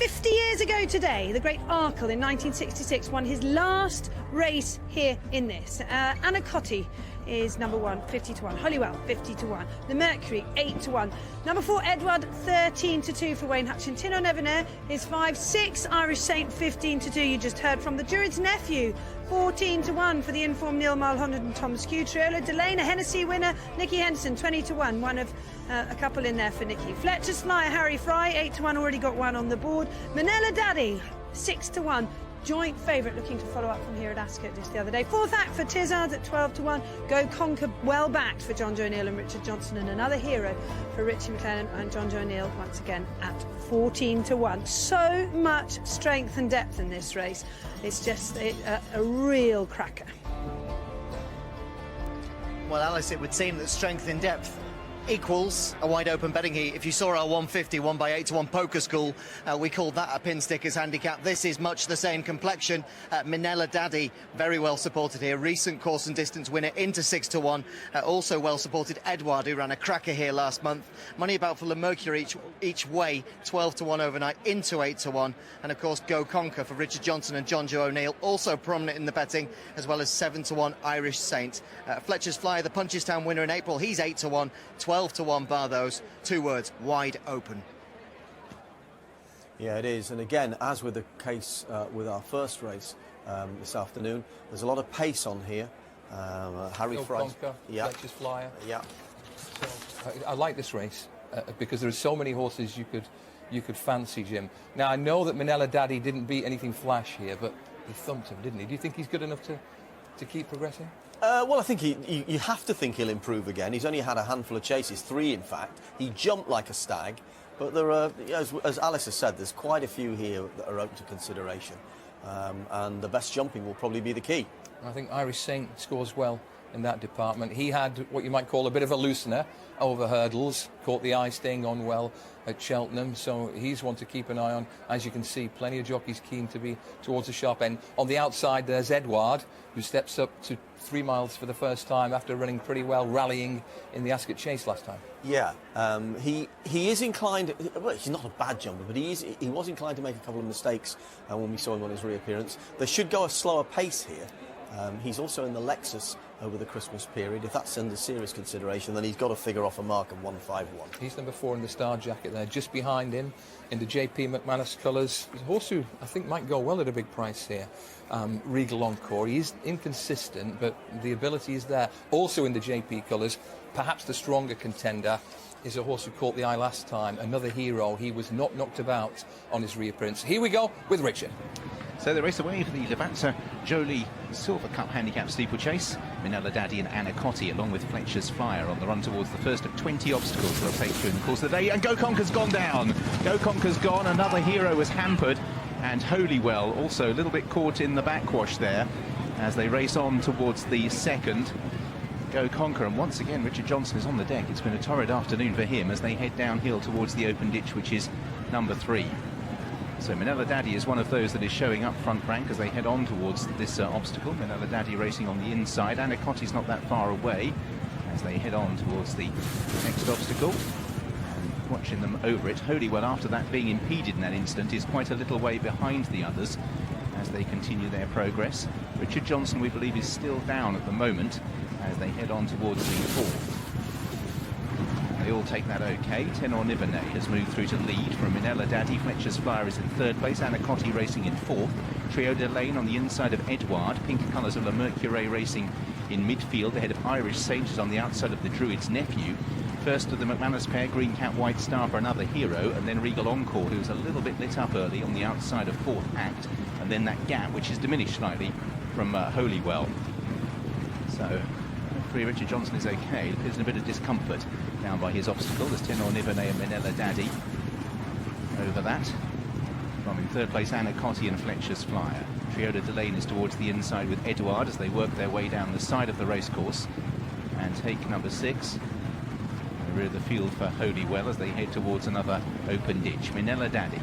50 years ago today, the great Arkle in 1966 won his last race here in this. Ascot is number 1, 50 to 1. Holywell, 50 to 1. The Mercury, 8 to 1. Number 4, Edward, 13 to 2 for Wayne Hutchin. Tenor Nivernais is 5, 6. Irish Saint, 15 to 2. You just heard from the Druid's Nephew, 14 to 1 for the informed Neil Mulholland and Tom Skew. Triola Delane, a Hennessy winner. Nicky Henderson, 20 to 1. One of a couple in there for Nicky. Fletcher's Flyer, Harry Fry, 8 to 1. Already got one on the board. Minella Daddy, 6 to 1. Joint favourite, looking to follow up from here at Ascot just the other day. Fourth act for Tizzard at 12 to 1. Go Conquer, well backed for John Joe O'Neill and Richard Johnson, and another hero for Richie McLennan and John Joe O'Neill once again at 14 to 1. So much strength and depth in this race. It's just a real cracker. Well, Alice, it would seem that strength in depth equals a wide open betting heat. If you saw our 150 won by 8 to 1 poker school, we called that a pin stickers handicap. This is much the same complexion. Minella Daddy very well supported here, recent course and distance winner into 6 to 1. Also well supported Edward, who ran a cracker here last month. Money about for Le Mercury each way, 12 to 1 overnight into 8 to 1. And of course Go Conquer for Richard Johnson and John Joe O'Neill, also prominent in the betting, as well as 7 to 1 Irish Saint. Fletcher's Flyer, the Punchestown winner in April, he's 8 to 1. 12 to 1 bar those. 2 words, wide open. Yeah, it is. And again, as with the case with our first race this afternoon, there's a lot of pace on here. Harry Fry, yeah, Fletcher's Flyer. Yeah. So, I like this race because there are so many horses you could fancy, Jim. Now I know that Minella Daddy didn't beat anything flash here, but he thumped him, didn't he? Do you think he's good enough to keep progressing? Well, I think you have to think he'll improve again. He's only had a handful of chases, 3 in fact. He jumped like a stag, but there are, as Alice has said, there's quite a few here that are open to consideration, and the best jumping will probably be the key. I think Irish Saint scores well in that department. He had what you might call a bit of a loosener over hurdles, caught the eye staying on well at Cheltenham, so he's one to keep an eye on. As you can see, plenty of jockeys keen to be towards the sharp end. On the outside, there's Edward, who steps up to 3 miles for the first time after running pretty well, rallying in the Ascot Chase last time. Yeah, he is inclined. Well, he's not a bad jumper, but he was inclined to make a couple of mistakes when we saw him on his reappearance. They should go a slower pace here. He's also in the Lexus over the Christmas period. If that's under serious consideration, then he's got to figure off a mark of 151. He's number 4 in the star jacket there, just behind him in the JP McManus colours. He's a horse who I think might go well at a big price here. Regal Encore. He's inconsistent, but the ability is there. Also in the JP colours, perhaps the stronger contender is a horse who caught the eye last time, another hero. He was not knocked about on his reappearance. Here we go with Richard. So the race away for the Lavazza Jolie Silver Cup Handicap Steeplechase. Minella Daddy and Ascot, along with Fletcher's Flyer, on the run towards the first of 20 obstacles they'll take through in the course of the day. And Go Conquer's gone down. Go Conquer's gone. Another hero was hampered. And Holywell also a little bit caught in the backwash there as they race on towards the second. Go Conquer, and once again Richard Johnson is on the deck. It's been a torrid afternoon for him as they head downhill towards the open ditch, which is number 3. So Minella Daddy is one of those that is showing up front rank as they head on towards this obstacle. Minella Daddy racing on the inside. Ascot is not that far away as they head on towards the next obstacle. And watching them over it. Holywell, after that being impeded in that instant, is quite a little way behind the others as they continue their progress. Richard Johnson, we believe, is still down at the moment as they head on towards the 4th. They all take that okay. Tenor Nivernais has moved through to lead from Minella Daddy. Fletcher's Flyer is in 3rd place. Ascot racing in 4th. Trio de Lane on the inside of Edward. Pink colours of Le Mercury racing in midfield. Ahead of Irish Saint is on the outside of the Druid's Nephew. First of the McManus pair, Green Cat, White Star for another hero. And then Regal Encore, who's a little bit lit up early on the outside of 4th act. And then that gap, which is diminished slightly from Holywell. So Richard Johnson is okay. There's a bit of discomfort down by his obstacle. There's Tenor Nivernais and Minella Daddy over that. From in 3rd place, Ascot and Fletcher's Flyer. Trio de Delane is towards the inside with Edward as they work their way down the side of the racecourse and take number 6. The rear of the field for Holywell as they head towards another open ditch. Minella Daddy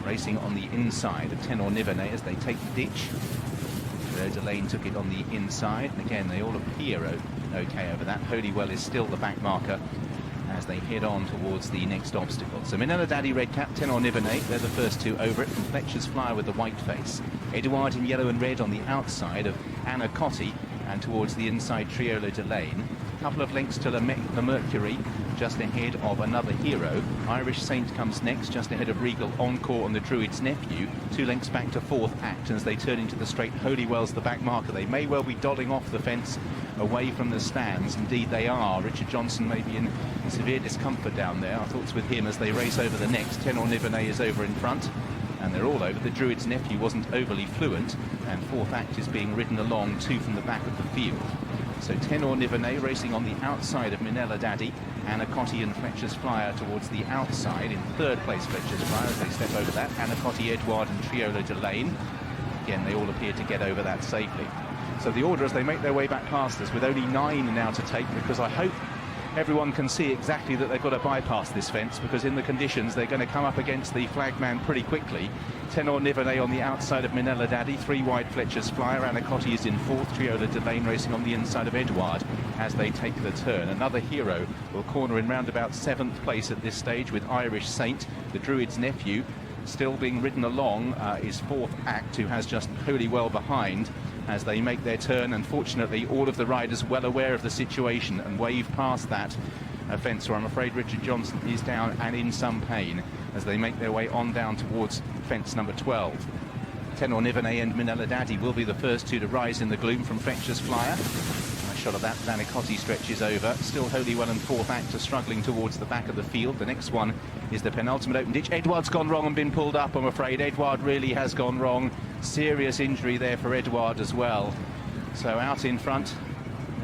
racing on the inside of Tenor Nivernais as they take the ditch. Trio de Lane took it on the inside, and again they all appear okay over that. Holywell is still the back marker as they head on towards the next obstacle. So Minella Daddy red cap, Tenor Nivernais, they're the first two over it, and Fletcher's Flyer with the white face. Edouard in yellow and red on the outside of Anna Cotti, and towards the inside Triola de Lane. A couple of lengths to the Mercury, just ahead of Another Hero. Irish Saint comes next, just ahead of Regal, Encore and the Druid's Nephew. 2 lengths back to fourth act as they turn into the straight. Holywell's the back marker. They may well be dodging off the fence away from the stands. Indeed they are. Richard Johnson may be in severe discomfort down there. Our thoughts with him as they race over the next. Tenor Nivernais is over in front, and they're all over. The Druid's Nephew wasn't overly fluent, and fourth act is being ridden along, 2 from the back of the field. So Tenor Nivernais racing on the outside of Minella Daddy, Anna Cotti and Fletcher's Flyer towards the outside. In third place, Fletcher's Flyer as they step over that. Anna Cotti, Edouard and Triola de Lane. Again, they all appear to get over that safely. So the order as they make their way back past us with only 9 now to take, because I hope everyone can see exactly that they've got to bypass this fence, because in the conditions they're going to come up against the flagman pretty quickly. Tenor Nivernais on the outside of Minella Daddy, 3 wide Fletcher's Flyer. Anna Cotti is in fourth. Triola de Lane racing on the inside of Edouard as they take the turn. Another Hero will corner in round about 7th place at this stage with Irish Saint. The Druid's Nephew still being ridden along is fourth act, who has just Holywell behind as they make their turn. Unfortunately, all of the riders well aware of the situation and wave past that fence, or I'm afraid Richard Johnson is down and in some pain as they make their way on down towards fence number 12. Tenor Nivernais and Minella Daddy will be the first two to rise in the gloom from Fletcher's Flyer. A shot of that, Anna Cotti stretches over. Still Holywell and fourth act are struggling towards the back of the field. The next one is the penultimate open ditch. Edouard's gone wrong and been pulled up, I'm afraid. Edouard really has gone wrong. Serious injury there for Edouard as well. So out in front,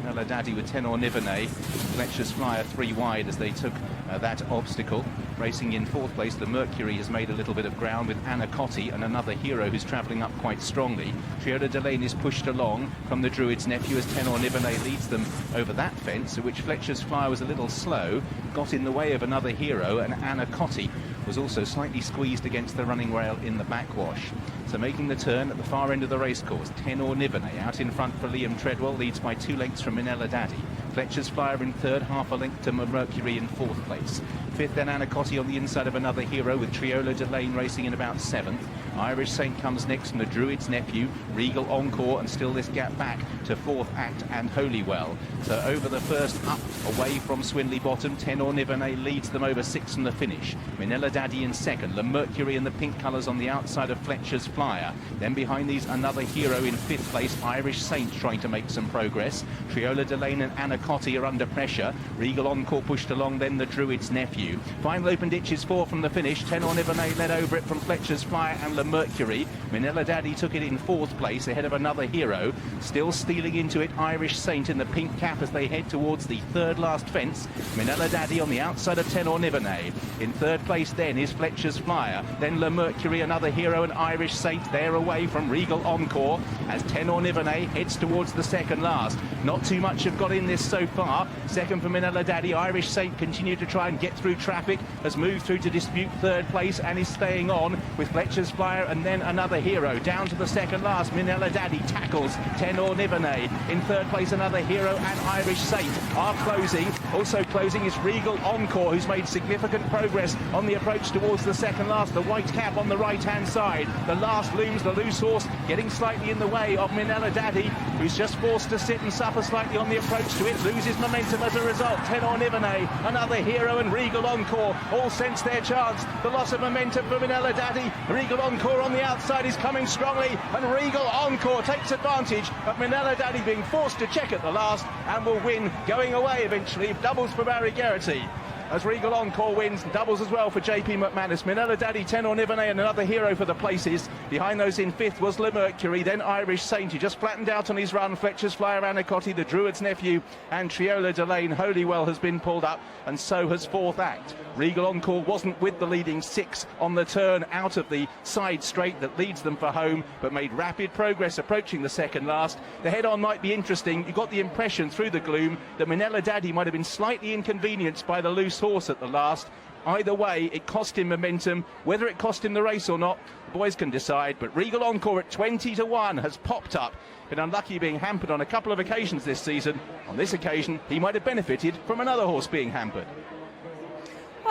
Minella Daddy with Tenor Nivernais. Fletcher's Flyer 3 wide as they took that obstacle. Racing in fourth place, the Mercury has made a little bit of ground with Anna Cotti and Another Hero who's travelling up quite strongly. Triola de Lane is pushed along from the Druid's Nephew as Tenor Nivernais leads them over that fence, at which Fletcher's Flyer was a little slow, got in the way of Another Hero, and Anna Cotti was also slightly squeezed against the running rail in the backwash. So making the turn at the far end of the racecourse, Tenor Nivernais out in front for Liam Treadwell, leads by 2 lengths from Minella Daddy. Fletcher's Flyer in third, half a length to Mercury in fourth place. Fifth, then Anna Cotti on the inside of Another Hero with Triola de Lane racing in about 7th. Irish Saint comes next from the Druid's Nephew, Regal, Encore, and still this gap back to fourth act and Holywell. So over the first up, away from Swinley Bottom, Tenor Nivernais leads them over 6 from the finish. Minella Daddy in second, the Mercury in the pink colours on the outside of Fletcher's Flyer. Then behind these, Another Hero in 5th place, Irish Saint trying to make some progress. Triola de Lane and Anna Cotti are under pressure. Regal, Encore pushed along, then the Druid's Nephew. Final open ditch is 4 from the finish. Tenor Nivernais led over it from Fletcher's Flyer and the Mercury. Minella Daddy took it in 4th place ahead of Another Hero. Still stealing into it, Irish Saint in the pink cap as they head towards the third last fence. Minella Daddy on the outside of Tenor Nivernais. In 3rd place then is Fletcher's Flyer. Then Le Mercury, Another Hero and Irish Saint. They're away from Regal, Encore as Tenor Nivernais heads towards the second last. Not too much have got in this so far. Second for Minella Daddy. Irish Saint continued to try and get through traffic, has moved through to dispute 3rd place and is staying on with Fletcher's Flyer and then Another Hero. Down to the second last, Minella Daddy tackles Tenor Nivernais. In 3rd place, Another Hero and Irish Saint are closing. Also closing is Regal, Encore, who's made significant progress on the approach towards the second last. The white cap on the right-hand side. The last looms, the loose horse, getting slightly in the way of Minella Daddy, who's just forced to sit and suffer slightly on the approach to it. Loses momentum as a result. Tenor Nivernais, Another Hero and Regal, Encore all sense their chance. The loss of momentum for Minella Daddy. Regal, Encore on the outside is coming strongly, and Regal, Encore takes advantage of Minella Daddy being forced to check at the last and will win going away eventually. Doubles for Barry Geraghty as Regal, Encore wins, doubles as well for JP McManus. Minella Daddy, Tenor Nivernais and Another Hero for the places. Behind those in 5th was Le Mercury, then Irish Saint, who just flattened out on his run. Fletcher's Flyer, Anna Cotti, the Druid's Nephew and Triola de Lane. Holywell has been pulled up, and so has 4th act. Regal, Encore wasn't with the leading 6 on the turn out of the side straight that leads them for home, but made rapid progress approaching the second last. The head-on might be interesting. You got the impression through the gloom that Minella Daddy might have been slightly inconvenienced by the loose horse at the last. Either way, it cost him momentum. Whether it cost him the race or not, the boys can decide. But Regal, Encore at 20-1 has popped up. Been unlucky being hampered on a couple of occasions this season. On this occasion, he might have benefited from another horse being hampered.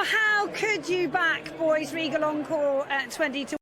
Well, how could you back boys Regal Encore at 20 to